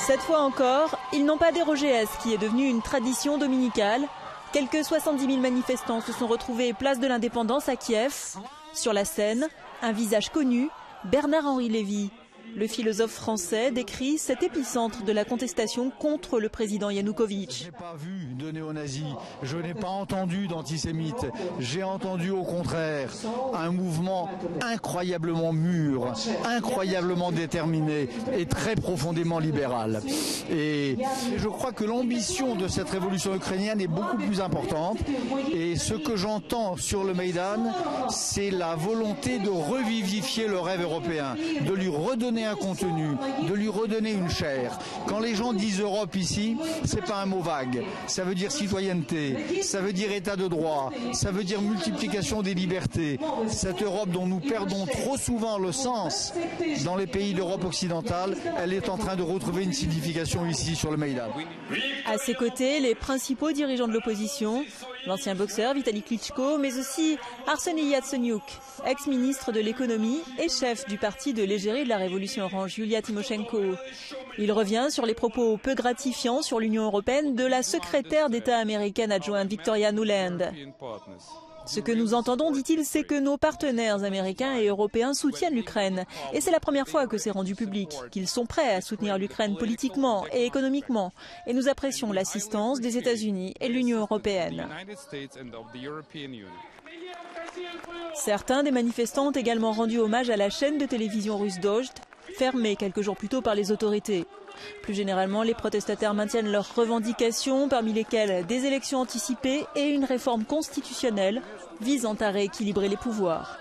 Cette fois encore, ils n'ont pas dérogé à ce qui est devenu une tradition dominicale. Quelques 70 000 manifestants se sont retrouvés place de l'Indépendance à Kiev. Sur la scène, un visage connu, Bernard-Henri Lévy. Le philosophe français décrit cet épicentre de la contestation contre le président Yanukovych. Je n'ai pas vu de néo-nazis, je n'ai pas entendu d'antisémites. J'ai entendu au contraire un mouvement incroyablement mûr, incroyablement déterminé et très profondément libéral. Et je crois que l'ambition de cette révolution ukrainienne est beaucoup plus importante. Et ce que j'entends sur le Maïdan, c'est la volonté de revivifier le rêve européen, de lui redonner un contenu, de lui redonner une chair. Quand les gens disent Europe ici, c'est pas un mot vague. Ça veut dire citoyenneté, ça veut dire état de droit, ça veut dire multiplication des libertés. Cette Europe dont nous perdons trop souvent le sens dans les pays d'Europe occidentale, elle est en train de retrouver une signification ici sur le Maïdan. À ses côtés, les principaux dirigeants de l'opposition, l'ancien boxeur Vitali Klitschko, mais aussi Arseniy Yatsenyuk, ex-ministre de l'économie et chef du parti de l'égérie de la Révolution orange, Yulia Tymoshenko. Il revient sur les propos peu gratifiants sur l'Union européenne de la secrétaire d'État américaine adjointe Victoria Nuland. Ce que nous entendons, dit-il, c'est que nos partenaires américains et européens soutiennent l'Ukraine. Et c'est la première fois que c'est rendu public, qu'ils sont prêts à soutenir l'Ukraine politiquement et économiquement. Et nous apprécions l'assistance des États-Unis et de l'Union européenne. Certains des manifestants ont également rendu hommage à la chaîne de télévision russe Dozhd, fermée quelques jours plus tôt par les autorités. Plus généralement, les protestataires maintiennent leurs revendications, parmi lesquelles des élections anticipées et une réforme constitutionnelle visant à rééquilibrer les pouvoirs.